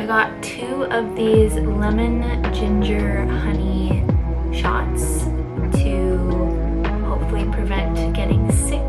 I got 2 of these lemon ginger honey shots to hopefully prevent getting sick.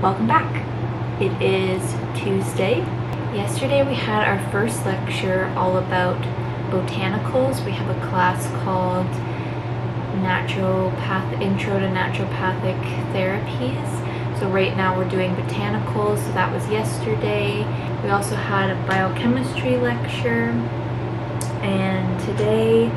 Welcome back. It is Tuesday. Yesterday we had our first lecture all about botanicals. We have a class called Intro to Naturopathic Therapies. So right now we're doing botanicals, so that was yesterday. We also had a biochemistry lecture, and today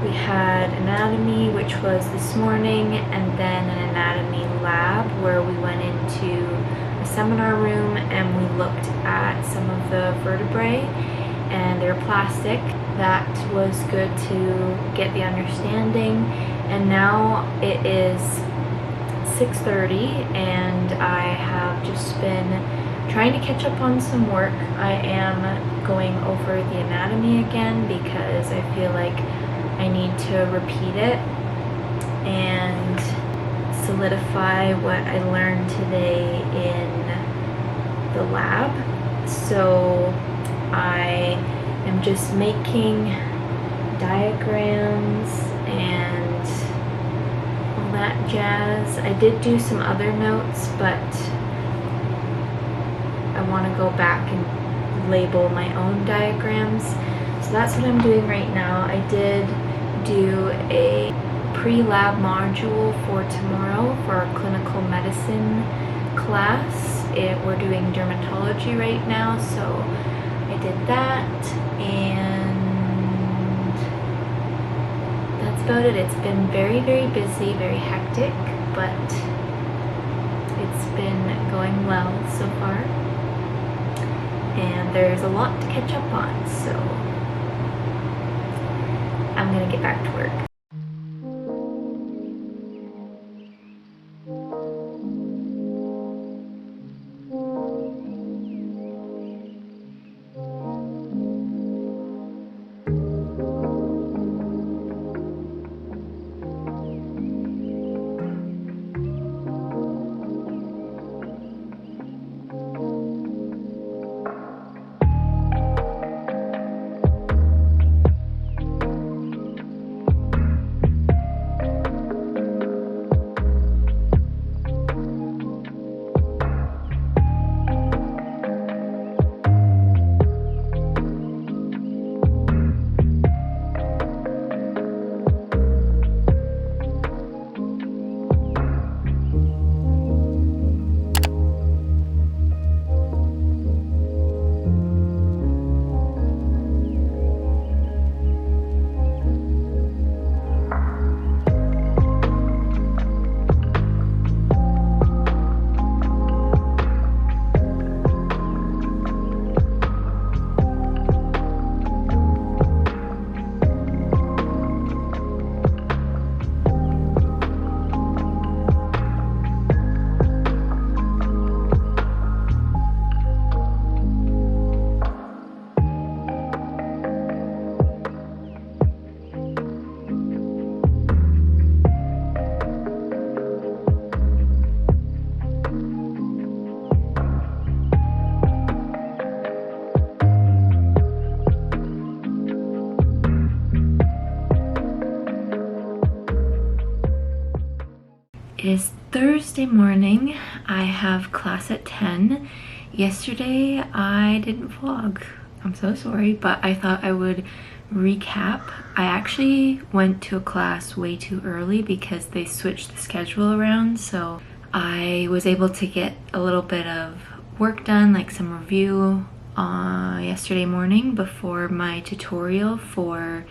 we had anatomy, which was this morning, and then an anatomy lab where we went into a seminar room and we looked at some of the vertebrae, and they're plastic. That was good to get the understanding. And now it is 6:30 and I have just been trying to catch up on some work. I am going over the anatomy again because I feel like I need to repeat it and solidify what I learned today in the lab. So I am just making diagrams and all that jazz. I did do some other notes, but I want to go back and label my own diagrams. So that's what I'm doing right now. I did do a pre-lab module for tomorrow for our clinical medicine class. We're doing dermatology right now, so I did that, and that's about it. It's been very, very busy, very hectic, but it's been going well so far, and there's a lot to catch up on, so I'm gonna get back to work. It is Thursday morning. I have class at 10. Yesterday I didn't vlog. I'm so sorry, but I thought I would recap. I actually went to a class way too early because they switched the schedule around, so I was able to get a little bit of work done, like some review yesterday morning before my tutorial for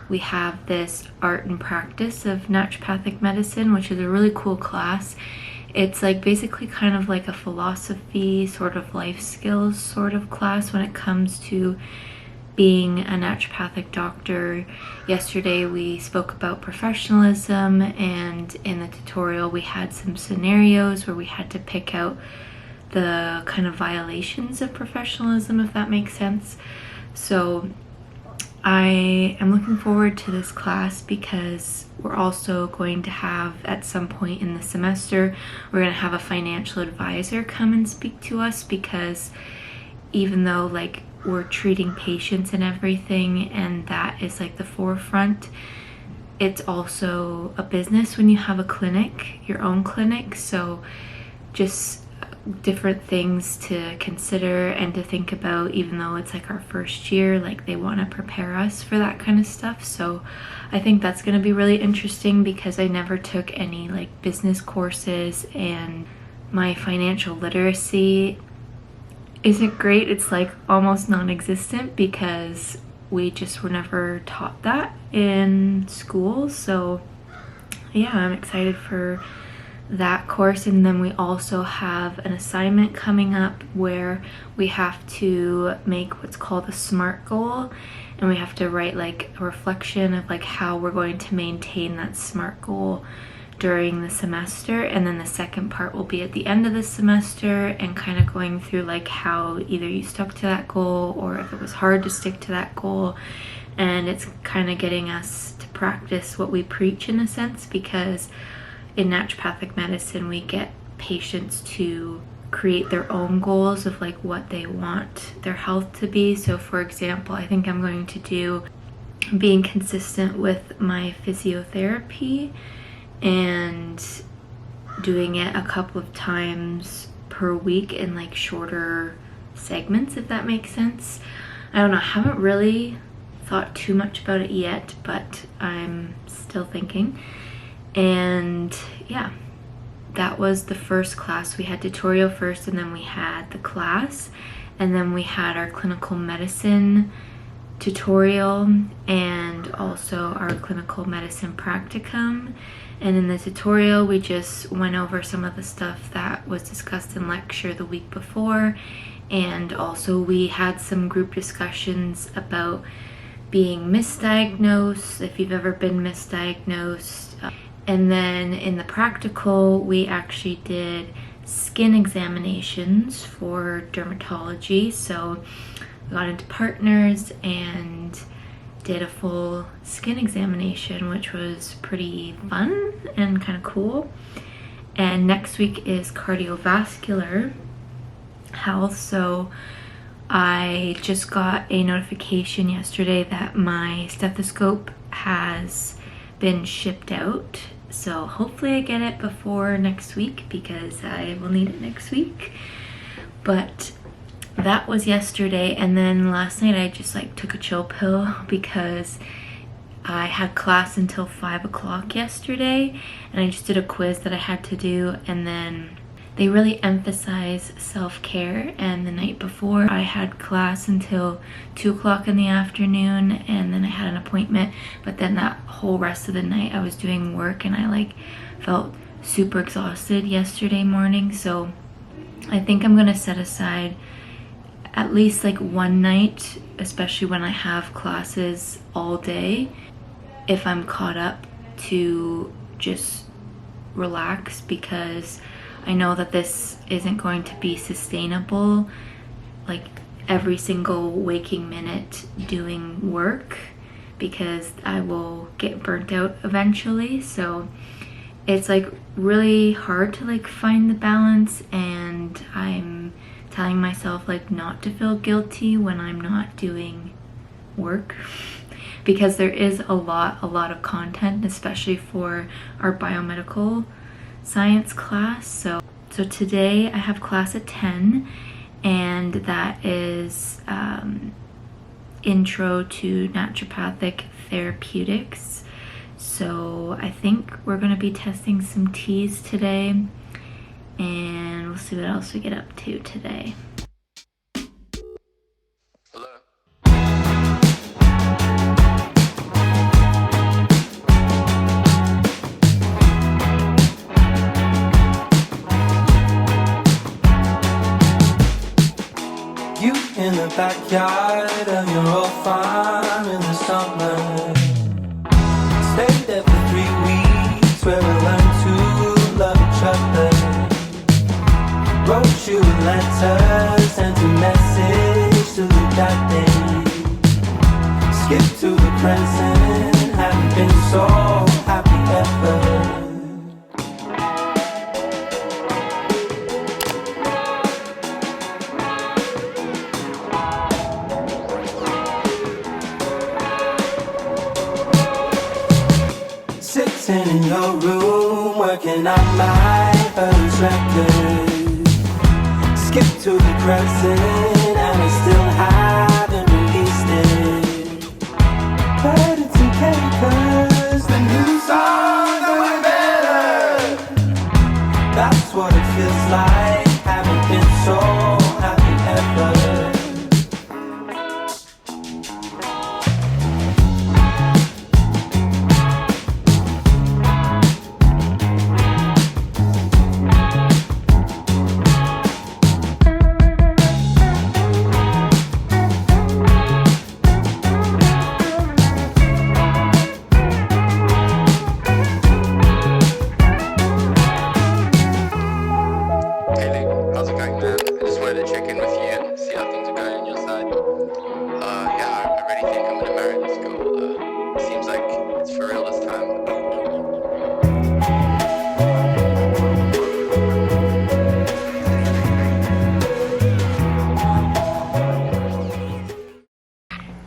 we have this art and practice of naturopathic medicine, which is a really cool class. It's like basically kind of like a philosophy, sort of life skills sort of class when it comes to being a naturopathic doctor. Yesterday we spoke about professionalism, and in the tutorial we had some scenarios where we had to pick out the kind of violations of professionalism, if that makes sense. So I am looking forward to this class because we're also going to have, at some point in the semester, we're going to have a financial advisor come and speak to us, because even though like we're treating patients and everything, and that is like the forefront, it's also a business when you have a clinic, your own clinic. So just different things to consider and to think about, even though it's like our first year, like they want to prepare us for that kind of stuff. So I think that's going to be really interesting because I never took any like business courses, and my financial literacy isn't great. It's like almost non-existent because we just were never taught that in school. So yeah, I'm excited for that course. And then we also have an assignment coming up where we have to make what's called a SMART goal, and we have to write like a reflection of like how we're going to maintain that SMART goal during the semester. And then the second part will be at the end of the semester, and kind of going through like how either you stuck to that goal or if it was hard to stick to that goal. And it's kind of getting us to practice what we preach in a sense, because in naturopathic medicine we get patients to create their own goals of like what they want their health to be. So for example, I think I'm going to do being consistent with my physiotherapy and doing it a couple of times per week in like shorter segments, if that makes sense. I don't know, I haven't really thought too much about it yet, but I'm still thinking. And yeah, that was the first class. We had tutorial first, and then we had the class, and then we had our clinical medicine tutorial and also our clinical medicine practicum. And in the tutorial we just went over some of the stuff that was discussed in lecture the week before, and also we had some group discussions about being misdiagnosed, if you've ever been misdiagnosed. And then in the practical we actually did skin examinations for dermatology. So we got into partners and did a full skin examination, which was pretty fun and kind of cool. And next week is cardiovascular health. So I just got a notification yesterday that my stethoscope has been shipped out. So hopefully I get it before next week, because I will need it next week. But that was yesterday. And then last night I just like took a chill pill because I had class until 5 o'clock yesterday, and I just did a quiz that I had to do. And then they really emphasize self-care, and the night before I had class until 2 o'clock in the afternoon, and then I had an appointment. But then that whole rest of the night I was doing work, and I like felt super exhausted yesterday morning. So I think I'm gonna set aside at least like one night, especially when I have classes all day, if I'm caught up, to just relax, because I know that this isn't going to be sustainable, like every single waking minute doing work, because I will get burnt out eventually. So it's like really hard to like find the balance, and I'm telling myself like not to feel guilty when I'm not doing work, because there is a lot of content, especially for our biomedical science class. So today I have class at 10, and that is intro to naturopathic therapeutics. So I think we're going to be testing some teas today, and we'll see what else we get up to today. in the backyard of your old farm in the summer. Stayed there for 3 weeks where we learned to love each other. Wrote you letters, sent a message to the that day. Skip to the present, haven't been so happy ever. Sitting in your room, working on my first record. Skip to the present, and I still haven't released it. But it's okay, 'cause the new songs are way better. That's what it feels like, haven't been so happy ever.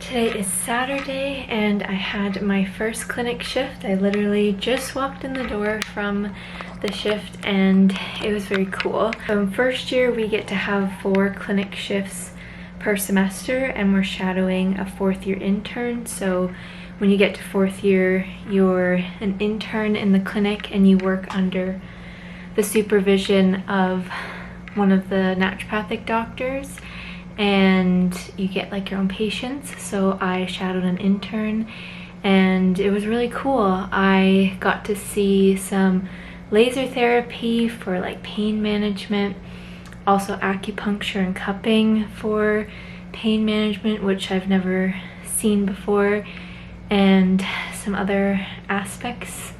Today is Saturday and I had my first clinic shift. I literally just walked in the door from the shift and it was very cool. First year we get to have 4 clinic shifts per semester and we're shadowing a 4th year intern. So when you get to 4th year, you're an intern in the clinic and you work under the supervision of one of the naturopathic doctors. And you get like your own patients. So I shadowed an intern and it was really cool. I got to see some laser therapy for like pain management, also acupuncture and cupping for pain management, which I've never seen before, and some other aspects.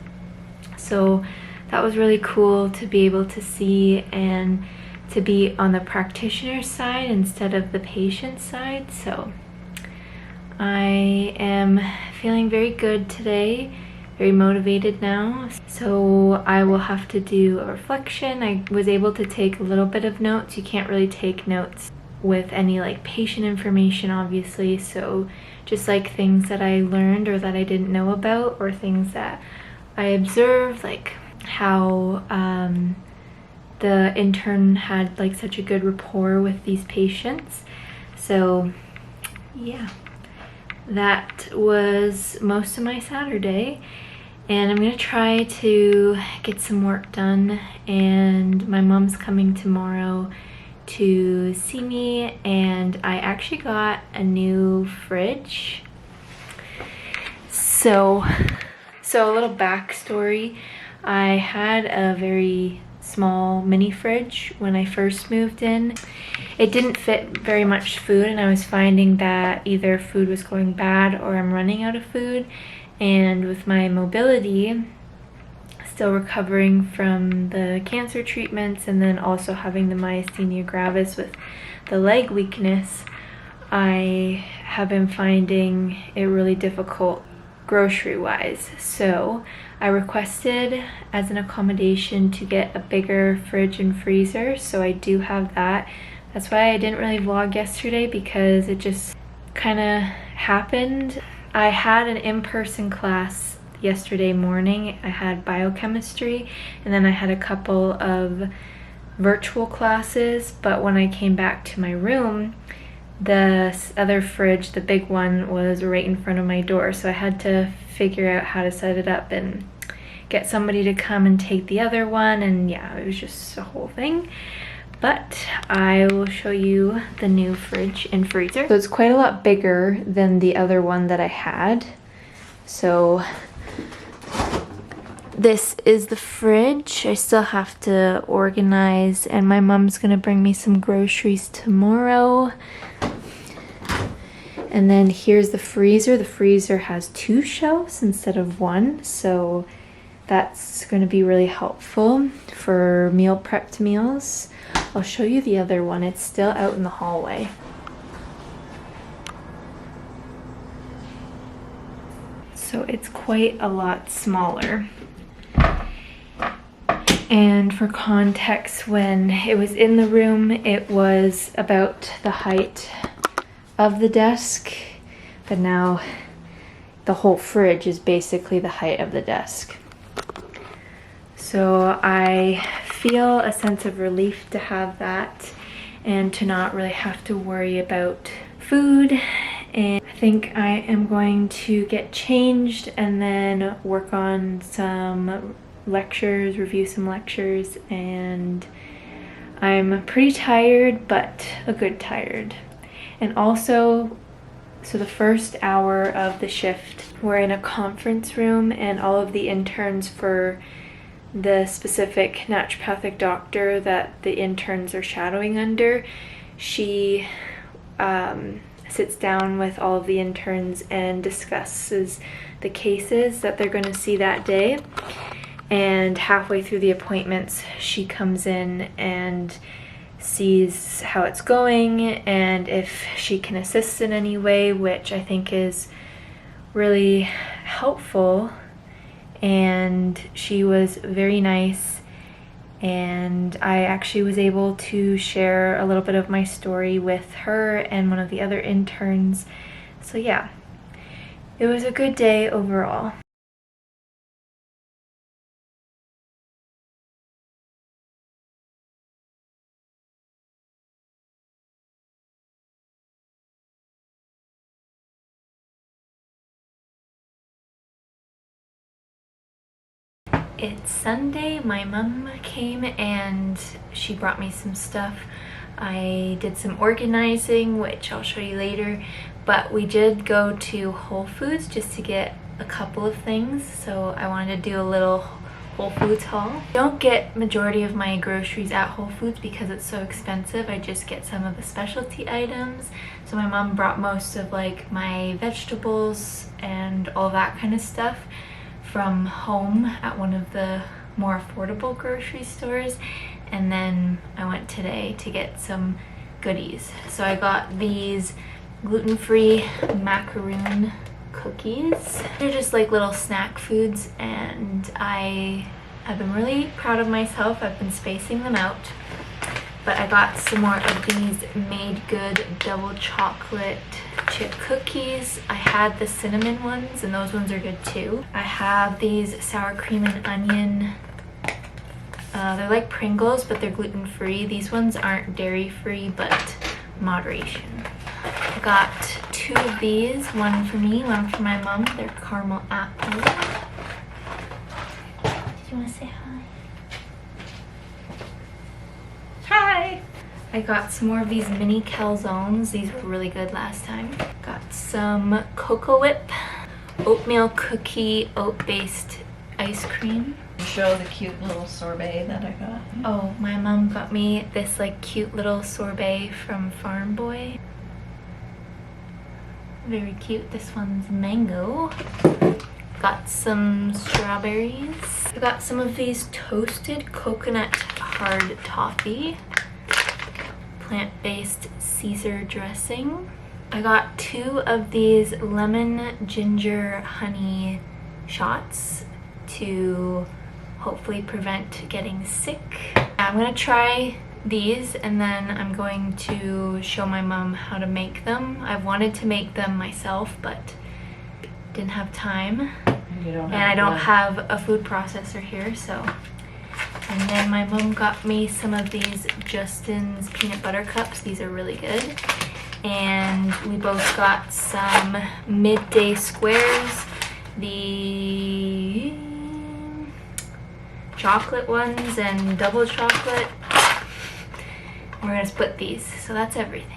So that was really cool to be able to see and to be on the practitioner side instead of the patient side. So I am feeling very good today, very motivated now. So I will have to do a reflection. I was able to take a little bit of notes. You can't really take notes with any like patient information, obviously. So just like things that I learned or that I didn't know about, or things that I observed, like how the intern had like such a good rapport with these patients. So yeah, that was most of my Saturday, and I'm gonna try to get some work done. And my mom's coming tomorrow to see me, and I actually got a new fridge. So a little backstory. I had a very small mini fridge when I first moved in. It didn't fit very much food, and I was finding that either food was going bad or I'm running out of food. And with my mobility, still recovering from the cancer treatments and then also having the myasthenia gravis with the leg weakness, I have been finding it really difficult grocery wise. So I requested as an accommodation to get a bigger fridge and freezer, so I do have that. That's why I didn't really vlog yesterday, because it just kind of happened. I had an in-person class yesterday morning. I had biochemistry, and then I had a couple of virtual classes, but when I came back to my room, the other fridge, the big one, was right in front of my door, so I had to figure out how to set it up and get somebody to come and take the other one, and yeah, it was just a whole thing. But I will show you the new fridge and freezer. So it's quite a lot bigger than the other one that I had. So this is the fridge. I still have to organize, and my mom's gonna bring me some groceries tomorrow. And then here's the freezer. The freezer has 2 shelves instead of 1, so that's going to be really helpful for meal prepped meals. I'll show you the other one. It's still out in the hallway. So it's quite a lot smaller. And for context, when it was in the room, it was about the height of the desk, but now the whole fridge is basically the height of the desk. So I feel a sense of relief to have that and to not really have to worry about food. And I think I am going to get changed and then work on some lectures, review some lectures, and I'm pretty tired, but a good tired. And also, so the first hour of the shift, we're in a conference room, and all of the interns for the specific naturopathic doctor that the interns are shadowing under, she sits down with all of the interns and discusses the cases that they're going to see that day. And halfway through the appointments, she comes in and sees how it's going and if she can assist in any way, which I think is really helpful. And she was very nice, and I actually was able to share a little bit of my story with her and one of the other interns. So yeah, it was a good day overall. It's Sunday. My mom came and she brought me some stuff. I did some organizing, which I'll show you later, but we did go to Whole Foods just to get a couple of things, so I wanted to do a little Whole Foods haul. I don't get majority of my groceries at Whole Foods because it's so expensive. I just get some of the specialty items. So my mom brought most of like my vegetables and all that kind of stuff from home at one of the more affordable grocery stores, and then I went today to get some goodies. So I got these gluten-free macaroon cookies. They're just like little snack foods, and I have been really proud of myself. I've been spacing them out. But I got some more of these Made Good double chocolate chip cookies. I had the cinnamon ones, and those ones are good too. I have these sour cream and onion. They're like Pringles, but they're gluten-free. These ones aren't dairy-free, but moderation. I got 2 of these, one for me, one for my mom. They're caramel apple. Did you want to say hi? Hi! I got some more of these mini calzones. These were really good last time. Got some Cocoa Whip, oatmeal cookie, oat-based ice cream. Show the cute little sorbet that I got. Oh, my mom got me this like cute little sorbet from Farm Boy. Very cute. This one's mango. Got some strawberries. I got some of these toasted coconut hard toffee, plant-based Caesar dressing. I got 2 of these lemon ginger honey shots to hopefully prevent getting sick. I'm gonna try these, and then I'm going to show my mom how to make them. I've wanted to make them myself, but didn't have time. And I don't have a food processor here, so. And then my mom got me some of these Justin's peanut butter cups. These are really good. And we both got some midday squares, the chocolate ones and double chocolate. We're gonna split these, so that's everything.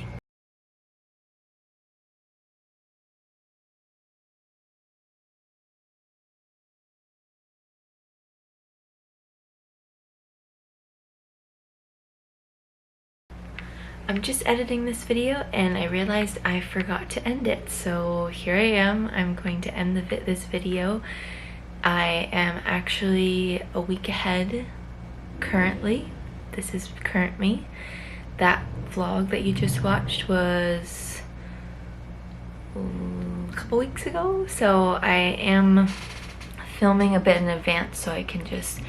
I'm just editing this video and I realized I forgot to end it. So here I am. I'm going to end this video. I am actually a week ahead currently. This is current me. That vlog that you just watched was a couple weeks ago. So I am filming a bit in advance so I can just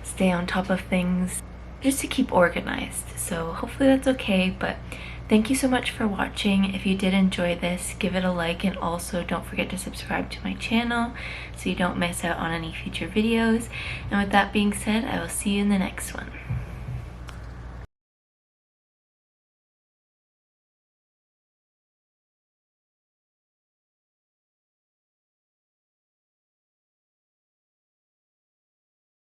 stay on top of things, just to keep organized. So hopefully that's okay, but thank you so much for watching. If you did enjoy this, give it a like, and also don't forget to subscribe to my channel so you don't miss out on any future videos. And with that being said, I will see you in the next one.